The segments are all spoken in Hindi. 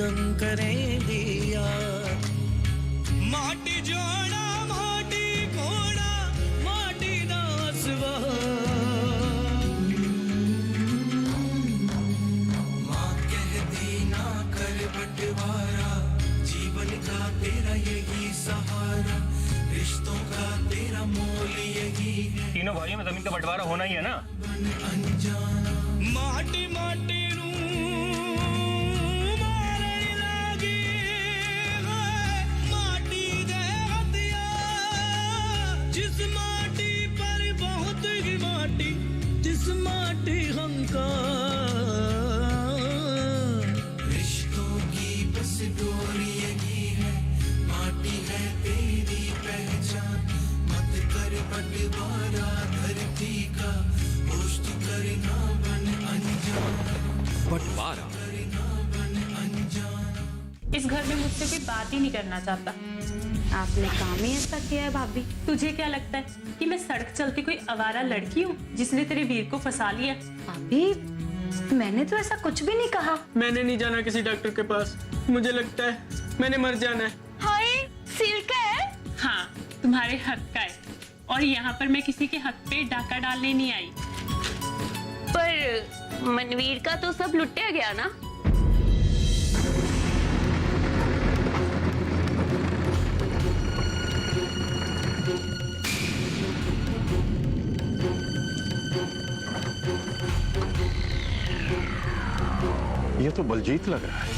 करेंगे यार माटी जोड़ा माटी कोड़ा माटी नासवा माँ कहती ना कर बंटवारा जीवन का तेरा यही सहारा रिश्तों का तेरा मोल यही है। तीनों भाइयों में जमीन का बंटवारा होना ही है ना। अनजाना माटी माटी रिश्तों की बस डोरी यही है माटी है तेरी पहचान मत कर बंटवारा धरती का होश तू करना बन अनजान बंटवारा। इस घर में मुझसे कोई बात ही नहीं करना चाहता। आपने काम ही ऐसा किया है भाभी। तुझे क्या लगता है कि मैं सड़क चलती कोई आवारा लड़की हूँ जिसने तेरे वीर को फंसा लिया? भाभी मैंने तो ऐसा कुछ भी नहीं कहा। मैंने नहीं जाना किसी डॉक्टर के पास, मुझे लगता है मैंने मर जाना है। हाय सील का है? हाँ तुम्हारे हक का है और यहाँ पर मैं किसी के हक पे डाका डालने नहीं आई। पर मनवीर का तो सब लुटिया गया ना। ये तो बलजीत लग रहा है।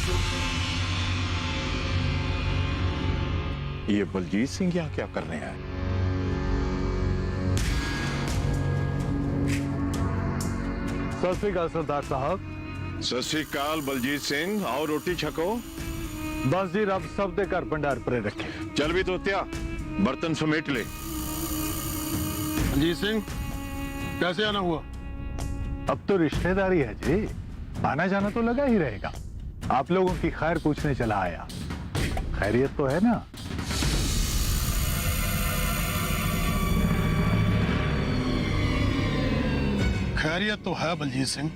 ये बलजीत सिंह यहाँ क्या करने आए? सत श्री अकाल सरदार साहब। सत श्री अकाल बलजीत सिंह, आओ रोटी छको। बस जी रब सब दे घर भंडार परे रखे। चल भी तोत्या बर्तन समेट ले। बलजीत सिंह कैसे आना हुआ? अब तो रिश्तेदारी है जी, आना जाना तो लगा ही रहेगा। आप लोगों की खैर पूछने चला आया। खैरियत तो है ना? खैरियत तो है बलजीत सिंह,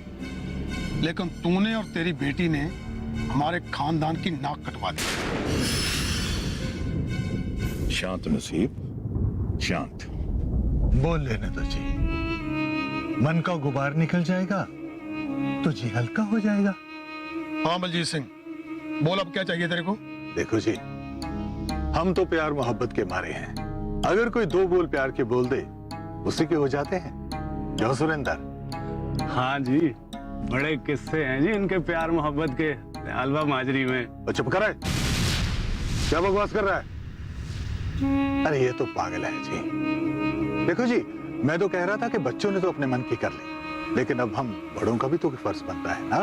लेकिन तूने और तेरी बेटी ने हमारे खानदान की नाक कटवा दी। शांत नसीब, शांत। बोल लेने दो जी, मन का गुबार निकल जाएगा तो जी हल्का हो जाएगा। हाँ बलजीत सिंह बोल, अब क्या चाहिए तेरे को? देखो जी, हम तो प्यार मोहब्बत के मारे हैं। अगर कोई दो बोल प्यार के बोल दे उसी के हो जाते हैं। जो सुरेंद्र? हाँ जी, बड़े किस्से हैं जी इनके प्यार मोहब्बत के हलवा माजरी में। चुप कर, क्या बकवास कर रहा है? अरे ये तो पागल है जी। देखो जी, मैं तो कह रहा था कि बच्चों ने तो अपने मन की कर ली, लेकिन अब हम बड़ों का भी तो फर्ज बनता है ना।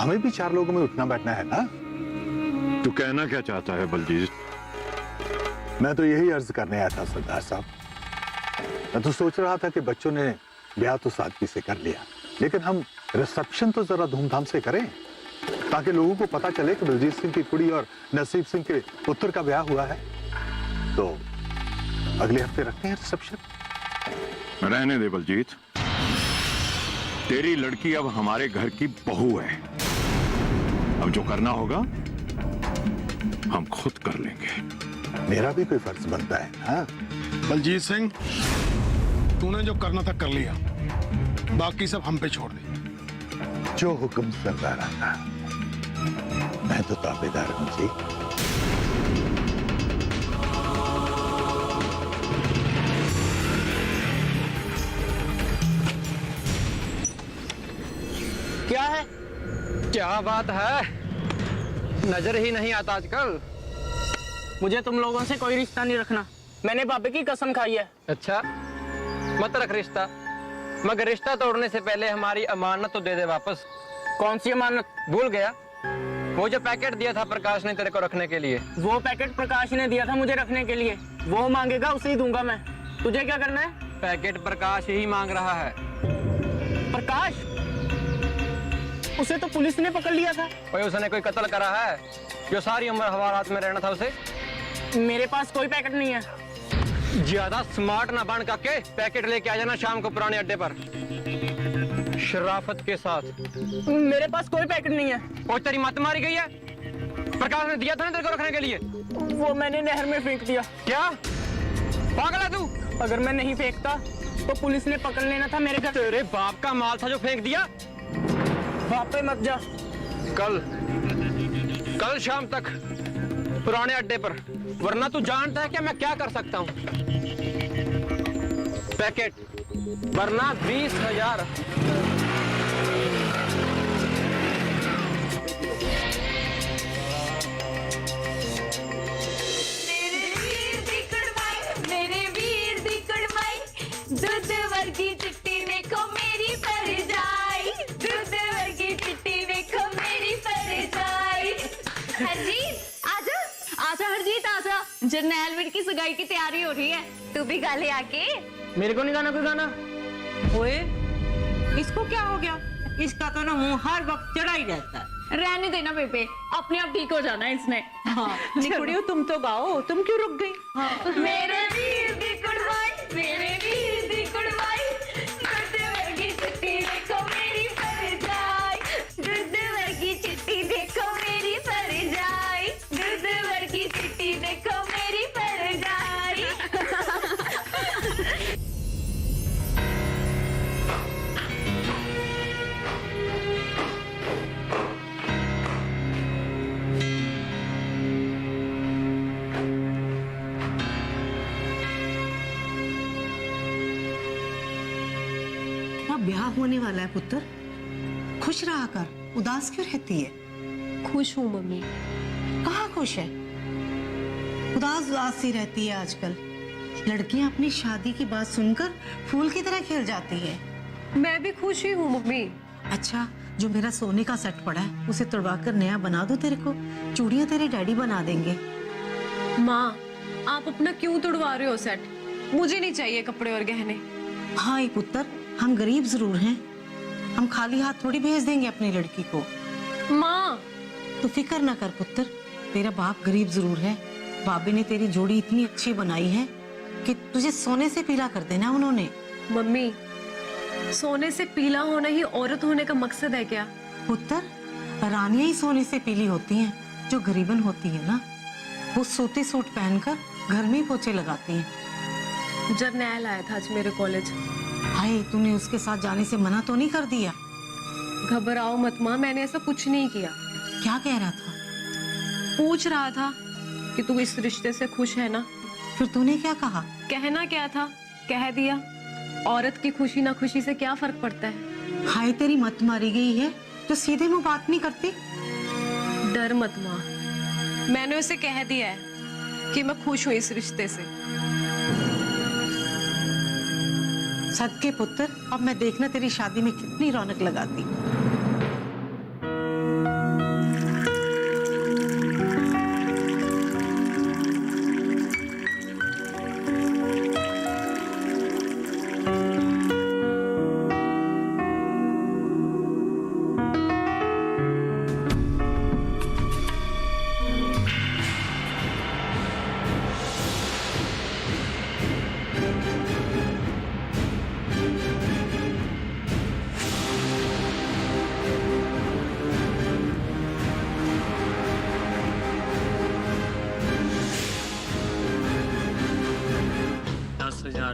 हमें भी चार लोगों में उठना बैठना है ना। तू कहना क्या चाहता है बलजीत? मैं तो यही अर्ज करने आया था सरदार साहब। मैं तो सोच रहा था कि बच्चों ने ब्याह तो सादगी से कर लिया, लेकिन हम रिसेप्शन तो जरा धूमधाम से करें ताकि लोगों को पता चले कि बलजीत सिंह की कुड़ी और नसीब सिंह के पुत्र का ब्याह हुआ है। तो अगले हफ्ते रखते हैं रिसेप्शन। रहने दे बलजीत, तेरी लड़की अब हमारे घर की बहू है। अब जो करना होगा हम खुद कर लेंगे। मेरा भी कोई फर्ज बनता है। हाँ बलजीत सिंह, तूने जो करना था कर लिया, बाकी सब हम पे छोड़ दे। जो हुक्म सरदार आता, मैं तो ताबेदार हूं जी। क्या है? क्या बात है, नजर ही नहीं आता आजकल। मुझे तुम लोगों से कोई रिश्ता नहीं रखना, मैंने बाबे की कसम खाई है। अच्छा मत रख रिश्ता, मगर रिश्ता तोड़ने से पहले हमारी अमानत तो दे दे वापस। कौन सी अमानत? भूल गया? वो जो पैकेट दिया था प्रकाश ने तेरे को रखने के लिए। वो पैकेट प्रकाश ने दिया था मुझे रखने के लिए, वो मांगेगा उसे ही दूंगा मैं। तुझे क्या करना है? पैकेट प्रकाश ही मांग रहा है। प्रकाश? उसे तो पुलिस ने पकड़ लिया था। कोई उसने कोई कत्ल करा है जो सारी उम्र हवालात में रहना था उसे? मेरे पास कोई पैकेट नहीं है। ज्यादा स्मार्ट ना बन के पैकेट लेके आ जाना शाम को पुराने अड्डे पर शराफत के साथ। मेरे पास कोई पैकेट नहीं है। और तेरी मत मारी गई है? प्रकाश ने दिया था ना तेरे को रखने के लिए? वो मैंने नहर में फेंक दिया। क्या पागल है तू? अगर मैं नहीं फेंकता तो पुलिस ने पकड़ लेना था मेरे घर। तेरे बाप का माल था जो फेंक दिया। बाप पे मत जा। कल शाम तक पुराने अड्डे पर, वरना तू जानता है कि मैं क्या कर सकता हूँ। पैकेट वरना 20,000। दूध वर्गी चिट्टी देखो मेरी परजाई, दूध वर्गी चिट्टी देखो मेरी परजाई। हरजीत आजा, आजा हरजीत आजा, जरनैल वीर की सगाई की तैयारी हो रही है, तू भी गा ले आके। मेरे को नहीं गाना कोई गाना। ओए, इसको क्या हो गया? इसका तो ना मुंह हर वक्त चढ़ा ही रहता है। रहने देना बेबे, अपने आप ठीक हो जाना है इसने। हाँ, निकुड़ियो तुम तो गाओ, तुम क्यों रुक गई? हाँ। मेरे वीर दी कुड़वाई, मेरे वीर दी कुड़वाई, दूध वर्गी चिट्टी देखो मेरी परजाई, दूध वर्गी चिट्टी देखो मेरी परजाई, दूध वर्गी चिट्टी देखो मेरी परजाई। ब्याह होने वाला है पुत्र, खुश रहा कर, उदास क्यों रहती है? खुश हूँ मम्मी। कहाँ खुश है? उदास उदास सी रहती है आजकल। लड़कियां अपनी शादी की बात सुनकर फूल की तरह खिल जाती है। मैं भी खुश ही हूँ मम्मी। अच्छा, जो मेरा सोने का सेट पड़ा है उसे तोड़वा कर नया बना दो तेरे को, चूड़ियां तेरे डैडी बना देंगे। माँ, आप अपना क्यों तोड़वा रहे हो सेट? मुझे नहीं चाहिए कपड़े और गहने। हाँ पुत्र, हम गरीब जरूर हैं, हम खाली हाथ थोड़ी भेज देंगे अपनी लड़की को। माँ, तो फिक्र ना कर पुत्र, तेरा बाप गरीब जरूर है, बाबे ने तेरी जोड़ी इतनी अच्छी बनाई है कि तुझे सोने से पीला कर देना उन्होंने। मम्मी, सोने से पीला होना ही औरत होने का मकसद है क्या? पुत्र, रानियां ही सोने से पीली होती हैं, जो गरीबन होती है ना, वो सूती सूट पहनकर घर में ही पोछे लगाती हैं। जरनैल आया था आज मेरे कॉलेज। हाय, तूने उसके साथ जाने से मना तो नहीं कर दिया? घबराओ मत माँ, मैंने ऐसा कुछ नहीं किया। क्या कह रहा था? पूछ रहा था कि तू इस रिश्ते से खुश है ना। फिर तूने क्या कहा? कहना क्या था, कह दिया। औरत की खुशी ना खुशी से क्या फर्क पड़ता है? हाय, तेरी मत मारी गई है जो सीधे मुंह बात नहीं करती। डर मत माँ, मैंने उसे कह दिया है कि मैं खुश हूँ इस रिश्ते से। सदके पुत्र, अब मैं देखना तेरी शादी में कितनी रौनक लगाती।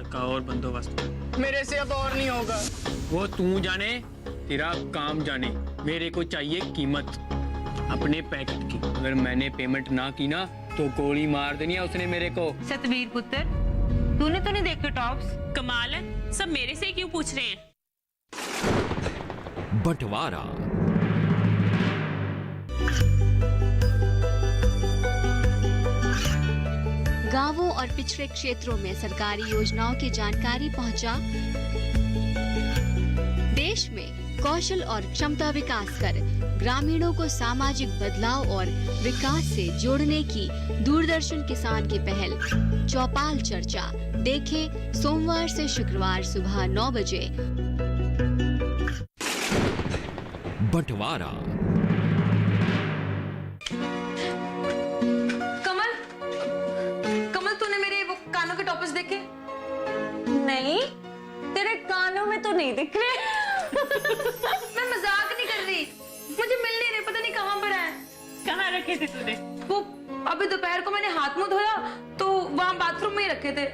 का और बंदोबस्त मेरे से अब और नहीं होगा। वो तू जाने, तेरा काम जाने। मेरे को चाहिए कीमत अपने पैकेट की। अगर मैंने पेमेंट ना की ना तो गोली मार देनी है उसने मेरे को। सतवीर पुत्र, तूने तो नहीं देखे टॉप्स? कमाल है, सब मेरे से क्यों पूछ रहे हैं? बंटवारा गांवों और पिछड़े क्षेत्रों में सरकारी योजनाओं की जानकारी पहुंचा। देश में कौशल और क्षमता विकास कर ग्रामीणों को सामाजिक बदलाव और विकास से जोड़ने की दूरदर्शन किसान की पहल चौपाल चर्चा देखें सोमवार से शुक्रवार सुबह 9 बजे। बंटवारा। कानों के टॉपर्स देखे? नहीं, तेरे कानों में तो नहीं दिख रहे। मैं मजाक नहीं कर रही, मुझे मिल नहीं रहे, पता नहीं कहाँ पर है। कहाँ रखे थे तूने? वो अभी दोपहर को मैंने हाथ मुंह धोया तो वहाँ बाथरूम में ही रखे थे।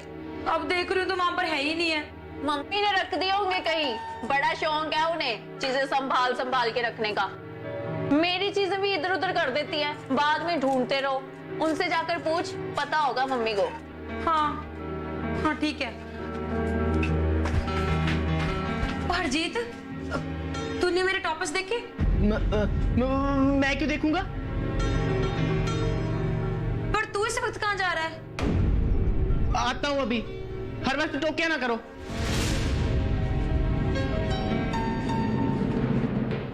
अब देख रही हूँ तो वहाँ पर है ही नहीं है। मम्मी ने रख दिए होंगे कहीं। बड़ा शौक है उन्हें चीजें संभाल संभाल के रखने का। मेरी चीजें भी इधर उधर कर देती हैं, बाद में ढूंढते रहो। उनसे जाकर पूछ, पता होगा मम्मी को। हाँ हाँ ठीक है। हरजीत, तूने मेरे टॉपर्स देखे? मैं क्यों देखूंगा? पर तू इस वक्त कहाँ जा रहा है? आता हूँ अभी। हर वक्त टोकिया ना करो।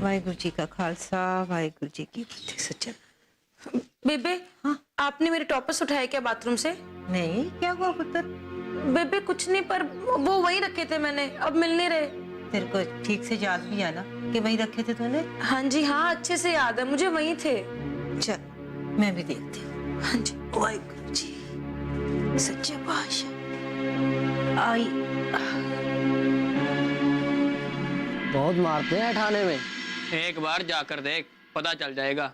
वाहिगुरु जी का खालसा, वाहिगुरु जी की फतेह। सच्चा बेबे, हाँ? आपने मेरे टॉपर्स उठाए क्या बाथरूम से? नहीं, क्या हुआ पुत्र? बेबे कुछ नहीं, पर वो वहीं रखे थे मैंने, अब मिल नहीं रहे। तेरे को ठीक से याद भी आना कि वहीं रखे थे तूने? हाँ जी हाँ, अच्छे से याद है मुझे, वहीं थे। चल मैं भी देखती हूँ। हाँ जी। वाहिगुरु जी सच्चे पातशाह। आई बहुत मारते हैं थाने में। एक बार जाकर देख, पता चल जाएगा।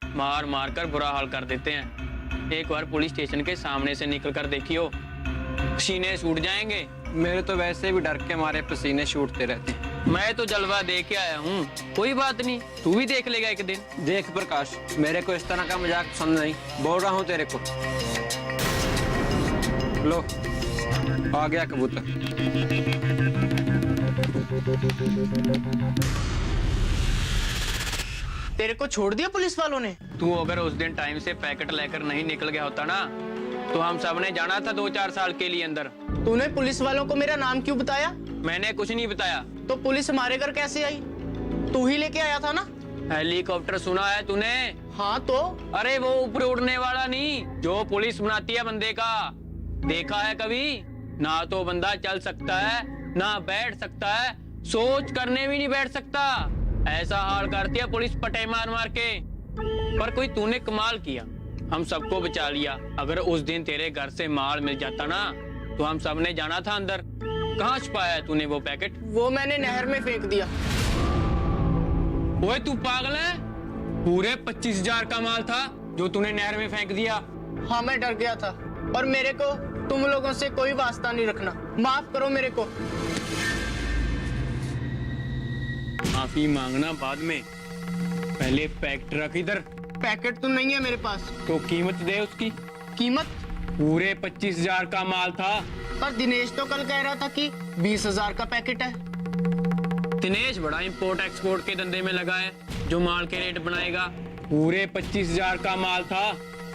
मार मार कर बुरा हाल कर देते हैं। एक बार पुलिस स्टेशन के सामने से निकल कर देखियो, पसीने छूट जाएंगे। मेरे तो वैसे भी डर के मारे पसीने छूटते रहते हैं। मैं तो जलवा दे के आया हूँ, कोई बात नहीं, तू भी देख लेगा एक दिन। देख प्रकाश, मेरे को इस तरह का मजाक पसंद नहीं, बोल रहा हूँ तेरे को। लो, आ गया कबूतर। तेरे को छोड़ दिया पुलिस वालों ने? तू अगर उस दिन टाइम से पैकेट लेकर नहीं निकल गया होता ना, तो हम सब ने जाना था 2-4 साल के लिए अंदर। तूने पुलिस वालों को मेरा नाम क्यों बताया? मैंने कुछ नहीं बताया। तो पुलिस हमारे घर कैसे आई? तू ही लेके आया था ना? हेलीकॉप्टर सुना है तूने? हाँ तो? अरे वो ऊपर उड़ने वाला नहीं, जो पुलिस बनाती है बंदे का। देखा है कभी? ना तो बंदा चल सकता है, ना बैठ सकता है, सोच करने भी नहीं बैठ सकता। ऐसा हाल करती है पुलिस पटे मार मार के। पर कोई तूने कमाल किया, हम सबको बचा लिया। अगर उस दिन तेरे घर से माल मिल जाता ना, तो हम सब ने जाना था अंदर। कहाँ छुपाया तूने वो पैकेट? वो मैंने नहर में फेंक दिया। ओए तू पागल है? पूरे 25,000 का माल था जो तूने नहर में फेंक दिया। हाँ मैं डर गया था, और मेरे को तुम लोगों से कोई वास्ता नहीं रखना। माफ करो मेरे को। माफी मांगना बाद में, पहले पैकेट रख इधर। पैकेट तो नहीं है मेरे पास। तो कीमत दे उसकी। कीमत? पूरे 25,000 का माल था। पर दिनेश तो कल कह रहा था कि 20,000 का पैकेट है। दिनेश बड़ा इंपोर्ट एक्सपोर्ट के धंधे में लगा है, जो माल के रेट बनाएगा। पूरे 25,000 का माल था।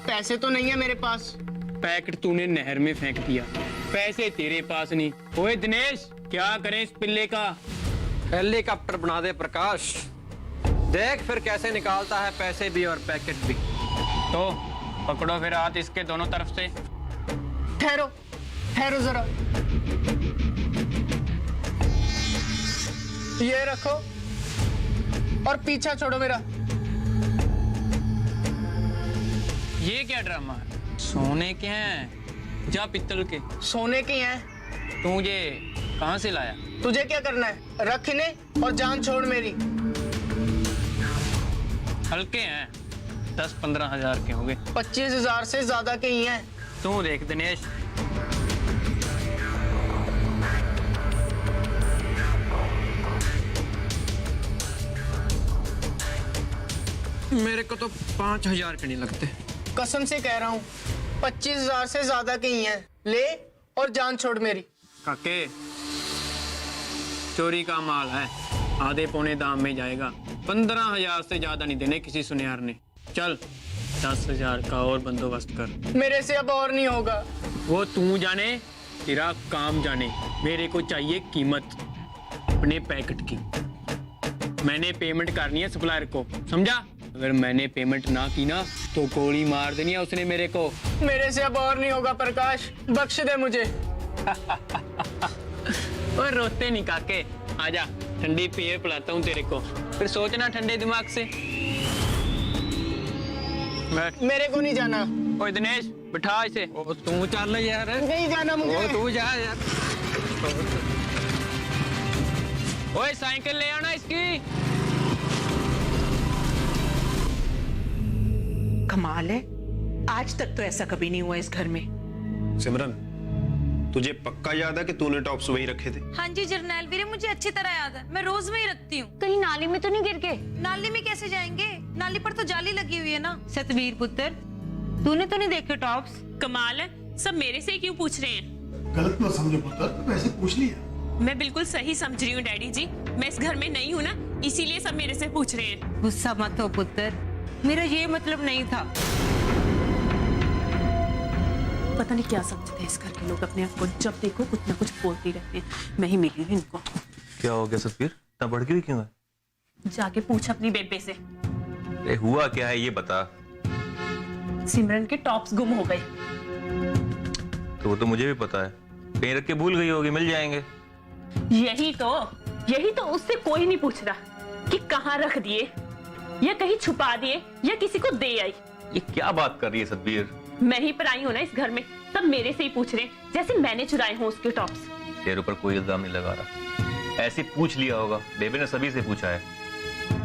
पैसे तो नहीं है मेरे पास। पैकेट तूने नहर में फेंक दिया, पैसे तेरे पास नहीं। ओए दिनेश, क्या करें इस पिल्ले का? हेलीकॉप्टर बना दे प्रकाश, देख फिर कैसे निकालता है पैसे भी और पैकेट भी। तो पकड़ो फिर हाथ इसके दोनों तरफ से। ठहरो ठहरो जरा, ये रखो और पीछा छोड़ो मेरा। ये क्या ड्रामा है? सोने के हैं या पित्तल के? सोने के हैं। तू ये कहाँ से लाया? तुझे क्या करना है? रख इन्हें और जान छोड़ मेरी। हल्के हैं, 10-15 हजार के होंगे। 25,000 से ज्यादा के ही हैं। तू देख दिनेश, मेरे को तो 5,000 के नहीं लगते। कसम से कह रहा हूँ, 25,000 से ज्यादा के ही हैं। ले और जान छोड़ मेरी। काके, चोरी का माल है, आधे पौने दाम में जाएगा। 15,000 से ज्यादा नहीं देने किसी सुनियार ने। चल 10,000 का और बंदोबस्त कर। मेरे से अब और नहीं होगा। वो तू जाने, तेरा काम जाने। मेरे को चाहिए कीमत अपने पैकेट की। मैंने पेमेंट करनी है सप्लायर को, समझा? अगर मैंने पेमेंट ना की ना, तो गोली मार देनी है उसने मेरे को। मेरे से अब और नहीं होगा प्रकाश, बख्श दे मुझे। और रोते नहीं काके, आजा ठंडी पिए पिलाता हूँ तेरे को, फिर सोचना ठंडे दिमाग से। बैठ। मेरे को नहीं जाना। ओए दिनेश, बिठा इसे। ओ तू चल यार। नहीं जाना मुझे। ओ तू जा यार। ओए साइकिल ले आना इसकी। कमाल है, आज तक तो ऐसा कभी नहीं हुआ इस घर में। सिमरन, तुझे पक्का याद है कि तूने टॉप्स वही रखे थे? हाँ जी जरनैल वीरे, मुझे अच्छी तरह याद है, मैं रोज वही रखती हूँ। कहीं नाली में तो नहीं गिर के? नाली में कैसे जाएंगे, नाली पर तो जाली लगी हुई है ना। सतवीर पुत्र, तूने तो नहीं देखे टॉप्स? कमाल है, सब मेरे से क्यों पूछ रहे हैं? गलत मत समझो पुत्र, तो वैसे पूछ लिया। मैं बिल्कुल सही समझ रही हूँ डैडी जी, मैं इस घर में नहीं हूँ ना, इसीलिए सब मेरे से पूछ रहे हैं। गुस्सा मत हो पुत्र, मेरा ये मतलब नहीं था। पता नहीं क्या समझते हैं इस घर के लोग अपने आप को, जब देखो कुछ ना कुछ बोलते रहते हैं। मैं ही मिली हूँ इनको। क्या हो गया सतवीर, इतना भड़की हुई क्यों है? जाके पूछ अपनी बेबे से। अरे हुआ क्या है ये बता। सिमरन के टॉप्स गुम हो गए। तो वो तो मुझे भी पता है, कहीं रख के भूल गई होगी, मिल जाएंगे। यही तो उससे कोई नहीं पूछ रहा कि कहाँ रख दिए, या कहीं छुपा दिए, या किसी को दे आई। ये क्या बात कर रही है सतवीर? मैं ही पर आई हूँ ना इस घर में, सब मेरे से ही पूछ रहे हैं, जैसे मैंने चुराए हों उसके टॉप्स। तेरे ऊपर कोई इल्जाम नहीं लगा रहा, ऐसे पूछ लिया होगा, बेबे ने सभी से पूछा है।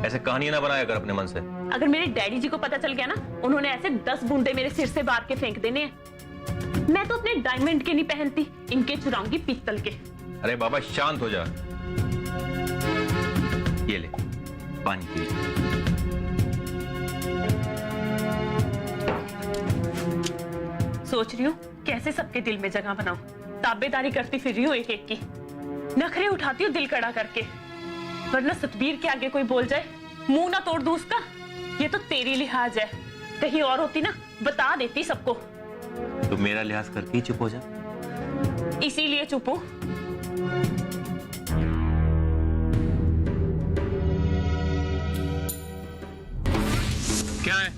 ऐसे कहानियां ना बनाया कर अपने मन से। अगर मेरे डैडी जी को पता चल गया ना, उन्होंने ऐसे 10 बूंदे मेरे सिर से बाहर के फेंक देने हैं। मैं तो अपने डायमंड के नहीं पहनती, इनके चुराऊंगी पीतल के। अरे बाबा शांत हो जा, ये ले पानी पी। सोच रही हूँ कैसे सबके दिल में जगह बनाऊं, ताबेदारी करती फिर रही हूँ एक एक की, नखरे उठाती हूँ दिल कड़ा करके, वरना सतबीर के आगे कोई बोल जाए मुंह ना तोड़ दूं उसका। ये तो तेरी लिहाज है, कहीं और होती ना बता देती सबको। तो मेरा लिहाज करके ही चुप हो जा। इसीलिए चुप हूं। क्या है?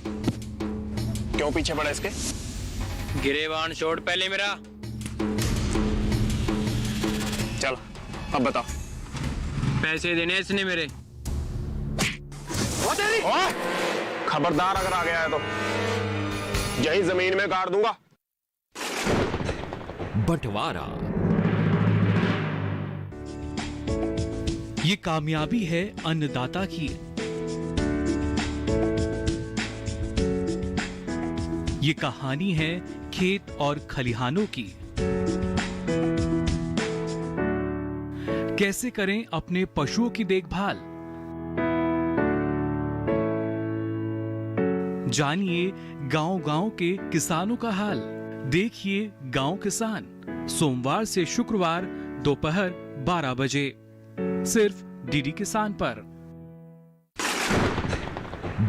क्यों पीछे पड़ा इसके? गिरेबान छोड़ पहले मेरा। चल अब बताओ। पैसे देने इसने मेरे। खबरदार अगर आ गया है तो यही जमीन में गाड़ दूंगा। बंटवारा। ये कामयाबी है अन्नदाता की। ये कहानी है खेत और खलिहानों की। कैसे करें अपने पशुओं की देखभाल, जानिए गांव-गांव के किसानों का हाल। देखिए गांव किसान, सोमवार से शुक्रवार दोपहर 12 बजे सिर्फ डीडी किसान पर।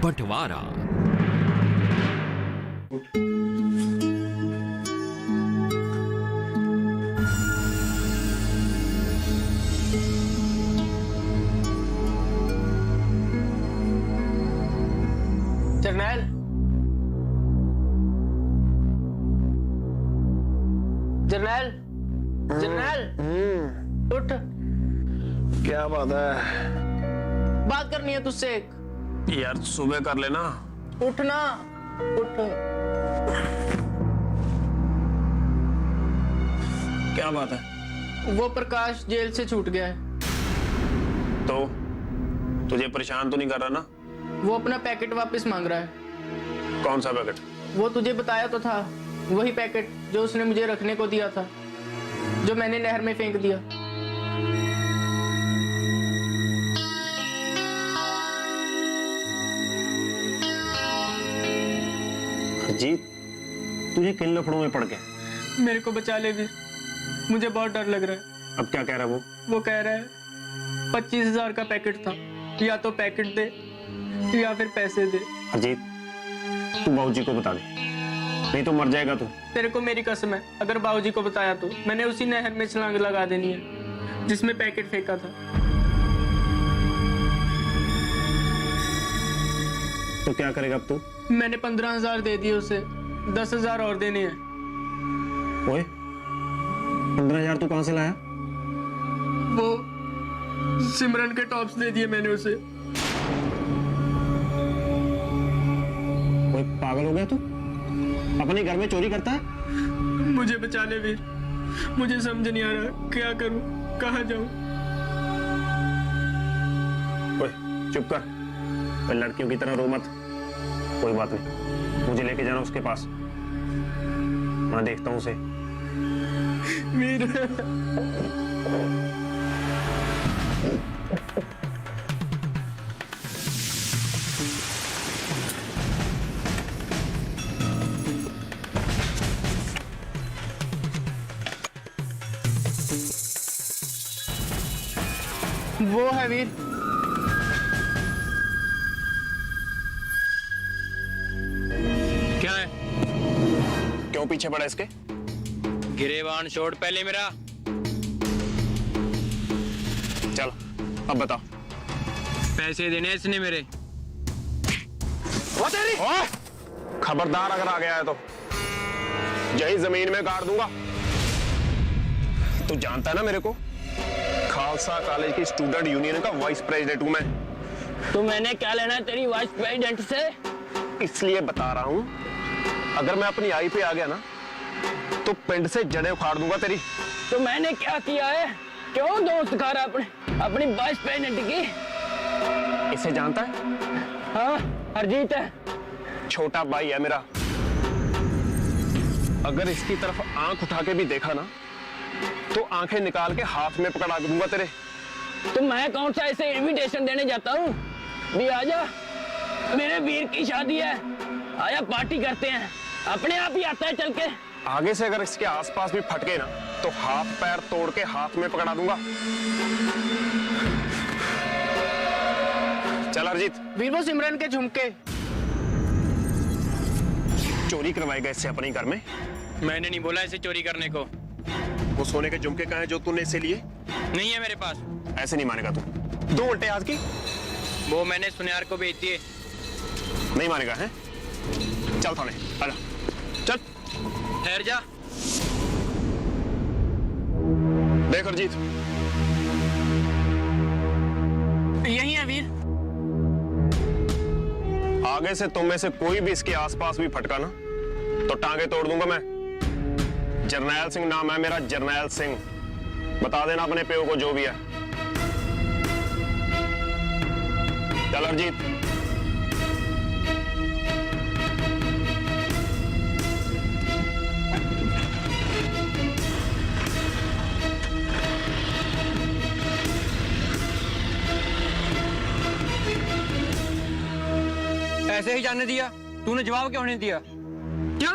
बंटवारा। जरनैल, जरनैल, जरनैल, उठ। क्या बात है? बात करनी है तुझसे एक। यार सुबह कर लेना। उठ ना, उठ। क्या बात है? वो प्रकाश जेल से छूट गया है। तो तुझे परेशान तो नहीं कर रहा ना? वो अपना पैकेट वापस मांग रहा है। कौन सा पैकेट? वो तुझे बताया तो था, वही पैकेट जो उसने मुझे रखने को दिया था, जो मैंने नहर में फेंक दिया। जीत, तुझे किन लफड़ों में पड़ गया? मेरे को बचा ले वीर, मुझे बहुत डर लग रहा है। अब क्या कह रहा है वो कह रहा है 25,000 का पैकेट था, या तो पैकेट दे या फिर पैसे दे। अजीत, तू बाबूजी को बता दे, नहीं तो मर जाएगा तू। तेरे को मेरी कसम है, अगर बाबूजी को बताया तो मैंने उसी नहर में छलांग लगा देनी है जिसमें पैकेट फेंका था। तो क्या करेगा अब तू? मैंने 15,000 दे दिए उसे, 10,000 और देने हैं। ओए, 15,000 तू कहां से लाया? वो सिमरन के टॉप्स दे दिए मैंने उसे। कोई पागल हो गया तू? अपने घर में चोरी करता है? मुझे बचा ले वीर, मुझे समझ नहीं आ रहा क्या करूं, कहां जाऊं। ओए चुप कर, लड़कियों की तरह रो मत। कोई बात नहीं, मुझे लेके जाना उसके पास, मैं देखता हूँ उसे। वो है वीर। क्या है? क्यों पीछे पड़ा इसके? गिरेबान छोड़ पहले मेरा। चल अब बताओ। पैसे देने इसने मेरे। वो तेरी! खबरदार अगर आ गया है तो यही जमीन में गाड़ दूंगा। तू जानता है ना मेरे को, खालसा कॉलेज की स्टूडेंट यूनियन का वाइस प्रेसिडेंट हूं मैं। तो मैंने क्या लेना है तेरी वाइस प्रेसिडेंट से? इसलिए बता रहा हूं, अगर मैं अपनी आई पे आ गया ना तो पिंड से जड़ें उखाड़ दूंगा तेरी। तो मैंने क्या किया है? क्यों दोस्त खा रहा अपनी वाइस प्रेसिडेंट की? इसे जानता है? हाँ, हरजीत है। छोटा भाई है मेरा। अगर इसकी तरफ आंख उठा के भी देखा ना तो आंखें निकाल के हाथ में पकड़ा दूंगा तेरे। तो मैं कौन सा ऐसे इनविटेशन देने जाता हूँ? भी आजा, मेरे वीर की शादी है, आया पार्टी करते हैं। अपने आप ही आता है चल के। आगे से अगर इसके आसपास भी फटके ना तो हाथ पैर तोड़ के हाथ में पकड़ा दूंगा। चल हरजीत। वीर वो सिमरन के झुमके चोरी करवाए गए इससे अपने घर में। मैंने नहीं बोला इसे चोरी करने को। वो सोने के झुमके कहाँ हैं जो तूने इसे लिए? नहीं है मेरे पास। ऐसे नहीं मानेगा तू। 2 उल्टे हाथ की। वो मैंने सुनियार को बेच दिए। नहीं मानेगा है? चल थाने आजा। चल ठहर जा। देख हरजीत, यही है वीर। आगे से तुम में से कोई भी इसके आसपास भी फटका ना तो टांगे तोड़ दूंगा मैं। जरनैल सिंह नाम है मेरा, जरनैल सिंह। बता देना अपने प्यो को जो भी है। चल हरजीत। ऐसे ही जाने दिया? तूने जवाब क्यों नहीं दिया? क्या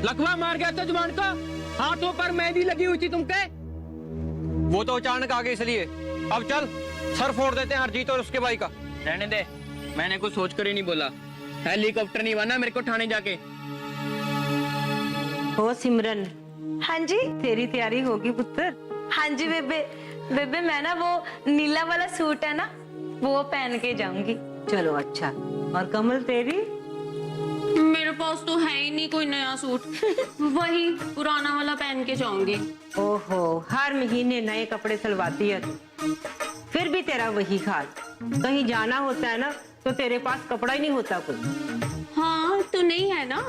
लकवा मार गया था जुबान का? हाथों पर मेहंदी लगी हुई थी तुमके? वो तो अचानक आ गए इसलिए। अब चल सर फोड़ देते हैं हरजीत और उसके भाई का। रहने दे, मैंने कुछ सोचकर ही नहीं बोला। हेलीकॉप्टर नहीं बना मेरे को ठाणे जाके। ओ सिमरन। हाँ जी। तेरी तैयारी होगी पुत्र? हाँ जी बेबे। बेबे मैं ना वो नीला वाला सूट है ना, वो पहन के जाऊंगी। चलो अच्छा। और कमल तेरी? मेरे पास तो है ही नहीं कोई नया सूट। वही पुराना वाला पहन के जाऊंगी। ओहो, हर महीने नए कपड़े सिलवाती है तू। फिर भी तेरा वही हाल। कहीं जाना होता है ना तो तेरे पास कपड़ा ही नहीं होता कोई। हाँ तो नहीं है ना।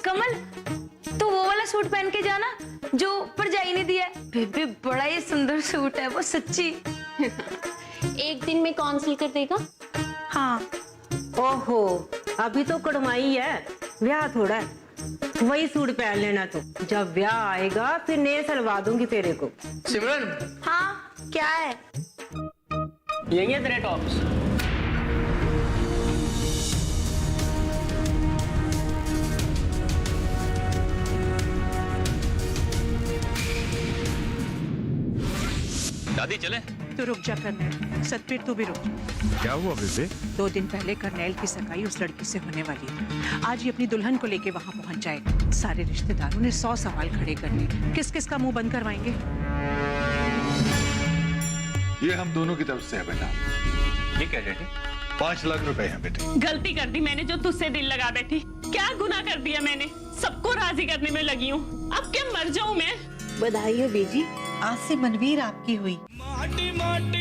कमल तो वो वाला सूट पहन के जाना जो परजाई ने दिया है। बेबे बड़ा ही सुंदर सूट है वो, सच्ची। एक दिन में कौन सिल कर देगा? हाँ। ओहो, अभी तो कड़माई है, ब्याह थोड़ा है। वही सूट पहन लेना तू। जब ब्याह आएगा फिर नए सलवा दूंगी तेरे को। सिमरन। हाँ क्या है? यही है तेरे टॉप्स। दादी चले? तो रुक जा करनेल, सतवीर तू भी रुक जा। क्या हुआ बेबे? 2 दिन पहले करनेल की सगाई उस लड़की से होने वाली है। आज ये अपनी दुल्हन को लेके वहां पहुंच जाएगा। सारे रिश्तेदारों ने 100 सवाल खड़े करने। किस किस का मुंह बंद करवाएंगे? ये हम दोनों की तरफ से है बेटा। ठीक है बेटे। 5 लाख रुपए हैं बेटे। गलती कर दी मैंने जो तुझसे दिल लगा बैठी। क्या गुनाह कर दिया मैंने? सबको राजी करने में लगी हूँ। अब क्या मर जाऊं मैं? बधाई हो बेजी, आज से मनवीर आपकी हुई। माटी माटी